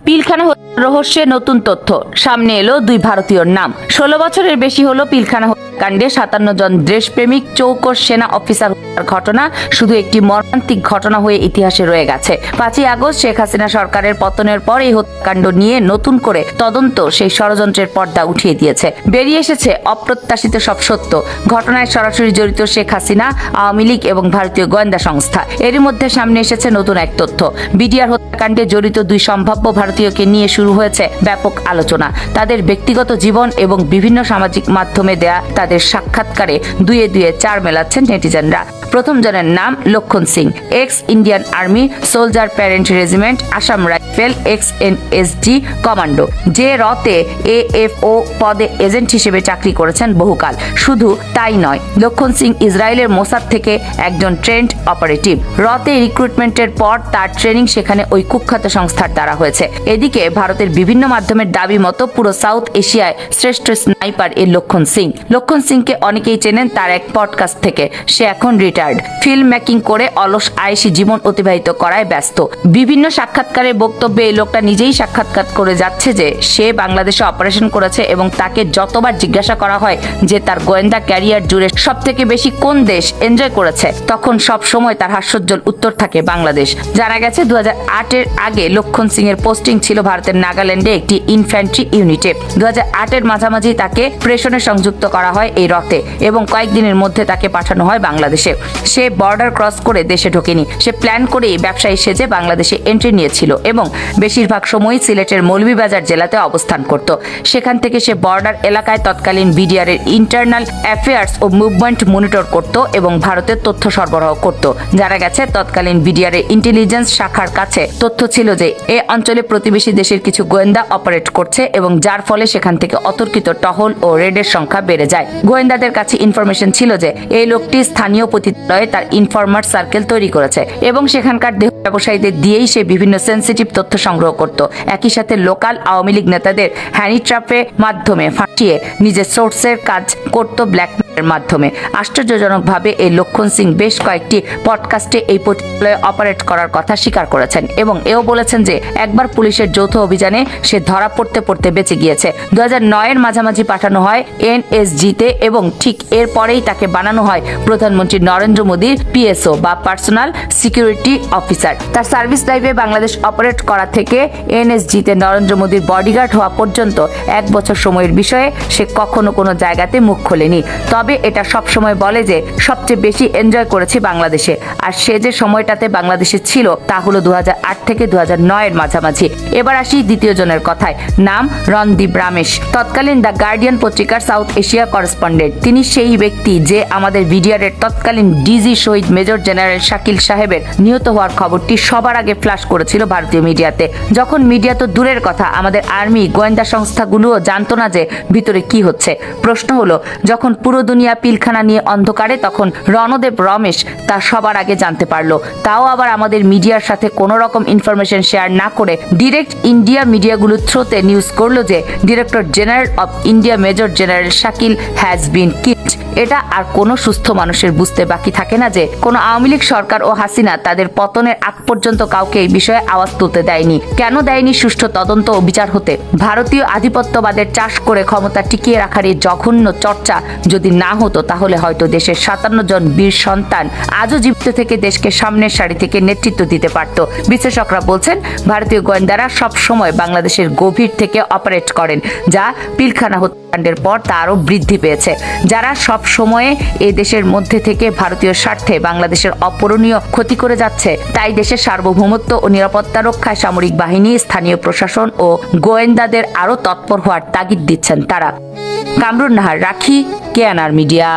পিলখানা রহস্যে নতুন তথ্য সামনে এলো দুই ভারতীয়র নাম। 16 বছরের বেশি হলো পিলখানা কাণ্ডে 57 জন দেশপ্রেমিক চৌকস সেনা অফিসার ঘটনা শুধু একটি মর্মান্তিক ঘটনা হয়ে ইতিহাসে রয়ে গেছে। 5ই আগস্ট শেখ হাসিনা সরকারের পতনের পর এই হত্যাকাণ্ড নিয়ে নতুন করে তদন্ত সেই ষড়যন্ত্রের পর্দা উঠিয়ে দিয়েছে। বেরিয়ে এসেছে অপ্রত্যাশিত সব সত্য। ঘটনায় সরাসরি জড়িত শেখ হাসিনা, আওয়ামী লীগ এবং ভারতীয় গোয়েন্দা সংস্থা। এরই মধ্যে সামনে এসেছে নতুন এক তথ্য। বিডিআর হত্যাকাণ্ডে জড়িত দুই সম্ভাব্য ভারতীয়কে নিয়ে শুরু হয়েছে ব্যাপক আলোচনা। তাদের ব্যক্তিগত জীবন এবং বিভিন্ন সামাজিক মাধ্যমে দেয়া তাদের সাক্ষাৎকারে দুয়ে দুয়ে চার মেলাচ্ছেন নেটিজেনরা। প্রথম জনের নাম লক্ষণ Singh, x Indian army soldier parent regiment, Assam rifle, x NSG commando, যে রতে এএফও পদে এজেন্ট হিসেবে চাকরি করেছেন বহুকাল। শুধু তাই নয়, লক্ষণ সিং ইসরায়েলের মোসাদ থেকে একজন ট্রেন্ড অপারেটিভ। রতে রিক্রুটমেন্টের পর তার ট্রেনিং সেখানে ওই কুখ্যাত সংস্থার দ্বারা হয়েছে। এদিকে ভারতের বিভিন্ন মাধ্যমের দাবি মতো পুরো সাউথ এশিয়ায় শ্রেষ্ঠ স্নাইপার এই লক্ষণ সিং। লক্ষণ সিংকে অনেকেই চেনেন তার এক পডকাস্ট থেকে। সে এখন রিটায়ার্ড। ফিল্ম মেকিং করে অলস আয়েশি জীবন অতিবাহিত করায় ব্যস্ত। বিভিন্ন সাক্ষাৎকারে বক্তব্যে এই লোকটা নিজেই সাক্ষাৎকার করে যাচ্ছে যে সে বাংলাদেশে অপারেশন করেছে এবং তাকে যতবার জিজ্ঞাসা করা হয় যে তার গোয়েন্দা ক্যারিয়ার জুড়ে সব থেকে বেশি কোন দেশ এনজয় করেছে, তখন সব সময় তার হাস্যোজ্জ্বল উত্তর থাকে বাংলাদেশ। জানা গেছে 2008-এর আগে লক্ষণ সিং এর পোস্টিং ছিল ভারতের নাগাল্যান্ডে একটি ইনফ্যান্ট্রি ইউনিটে। 2008-এর মাঝামাঝি তাকে প্রেষণে সংযুক্ত করা হয় এই রথে এবং কয়েকদিনের মধ্যে তাকে পাঠানো হয় বাংলাদেশে। সে বর্ডার ক্রস করে দেশে ঢোকেনি। সে প্ল্যান করেই ব্যবসায়ী সেজে বাংলাদেশে এন্ট্রি নিয়েছিল এবং বেশিরভাগ সময়ই সিলেটের মৌলভীবাজার জেলাতে অবস্থান করত। সেখান থেকে সে বর্ডার এলাকায় তৎকালীন বিডিআর এর ইন্টারনাল অ্যাফেয়ার্স ও মুভমেন্ট মনিটর করত এবং ভারতের তথ্য সরবরাহ করত। জানা গেছে তৎকালীন বিডিআর এর ইন্টেলিজেন্স শাখার কাছে তথ্য ছিল যে এই অঞ্চলে প্রতিবেশী দেশের কিছু গোয়েন্দা অপারেট করছে এবং যার ফলে সেখান থেকে অতর্কিত টহল ও রেডের সংখ্যা বেড়ে যায়। গোয়েন্দাদের কাছে ইনফরমেশন ছিল যে এই লোকটি স্থানীয় পতিতালয়ে তার ইনফরমার সার্কেল তৈরি করেছে এবং সেখানকার দেহ ব্যবসায়ীদের দিয়েই সে বিভিন্ন সেন্সিটিভ তথ্য সংগ্রহ করত। একই সাথে লোকাল আওয়ামী লীগ নেতাদের হ্যানি ট্র্যাপের মাধ্যমে ফাঁসিয়ে নিজের সোর্সের কাজ করত ব্ল্যাকমেলের মাধ্যমে। আশ্চর্যজনকভাবে এই লক্ষণ সিং বেশ কয়েকটি পডকাস্টে এই পতিতালয়ে অপারেট করার কথা স্বীকার করেছেন এবং এও বলেছেন যে একবার পুলিশের যৌথ অভিযানে সে ধরা পড়তে পড়তে বেঁচে গিয়েছে। 2009-এর মাঝামাঝি পাঠানো হয় এনএসজিতে এবং ঠিক এর পরেই তাকে বানানো হয় প্রধানমন্ত্রী নরেন্দ্র মোদীর পিএসও বা পার্সোনাল সিকিউরিটি অফিসার। তার সার্ভিস লাইফে বাংলাদেশ অপারেট করা থেকে এনএসজিতে নরেন্দ্র মোদীর বডিগার্ড হওয়া পর্যন্ত 1 বছর সময়ের বিষয়ে সে কখনো কোনো জায়গাতে মুখ খোলেনি। তবে এটা সব সময় বলে যে সবচেয়ে বেশি এনজয় করেছি বাংলাদেশে। আর সে যে সময়টাতে বাংলাদেশে ছিল তা হলো 2008 থেকে 2009-এর মাঝামাঝি। এবার আসি দ্বিতীয় জনের কথায়। নাম রণদীপ রামেশ, তৎকালীন দ্য গার্ডিয়ান পত্রিকার সাউথ এশিয়া করেসপন্ডেন্ট। তিনি সেই ব্যক্তি যে আমাদের বিডিআর এর তৎকালীন ডিজি শহীদ মেজর জেনারেল শাকিল সাহেবের নিহত হওয়ার খবরটি সবার আগে ফ্ল্যাশ করেছিল ভারতীয় মিডিয়াতে। যখন মিডিয়া তো দূরের কথা, আমাদের আর্মি গোয়েন্দা সংস্থাগুলোও জানতো না যে ভিতরে কি হচ্ছে। প্রশ্ন হলো, যখন পুরো দুনিয়া পিলখানা নিয়ে অন্ধকারে, তখন রণদেব রমেশ তা সবার আগে জানতে পারলো। তাও আবার আমাদের মিডিয়ার সাথে কোনো রকম ইনফরমেশন শেয়ার না করে ডিরেক্ট ইন্ডিয়া মিডিয়াগুলোর থ্রুতে নিউজ করলো যে director general of India major general Shakil has been killed. এটা আর কোনো সুস্থ মানুষের বুঝতে বাকি থাকে না যে কোনো আওয়ামী লীগ সরকার ও হাসিনা তাদের পতনের আগ পর্যন্ত কাউকে এই বিষয়ে আওয়াজ তুলতে দেয়নি। কেন দেয়নি সুষ্ঠু তদন্ত ও বিচার হতে? ভারতীয় আধিপত্যবাদের চাষ করে ক্ষমতা টিকিয়ে রাখার এই জঘন্য চর্চা যদি না হতো, তাহলে হয়তো দেশের 57 জন বীর সন্তান আজও জীবিত থেকে দেশকে সামনের সারি থেকে নেতৃত্ব দিতে পারত। বিশ্লেষকরা বলছেন ভারতীয় গোয়েন্দারা সব সময় বাংলাদেশের গভীর থেকে অপারেট করেন, যা পিলখানা হত্যাকাণ্ডের পর তা আরও বৃদ্ধি পেয়েছে। যারা সব সময়ে এই দেশের মধ্যে থেকে ভারতীয় স্বার্থে বাংলাদেশের অপূরণীয় ক্ষতি করে যাচ্ছে, তাই দেশের সার্বভৌমত্ব ও নিরাপত্তা রক্ষায় সামরিক বাহিনী, স্থানীয় প্রশাসন ও গোয়েন্দাদের আরও তৎপর হওয়ার তাগিদ দিচ্ছেন তারা। কামরুন নাহার, রাখি, কেএনআর মিডিয়া।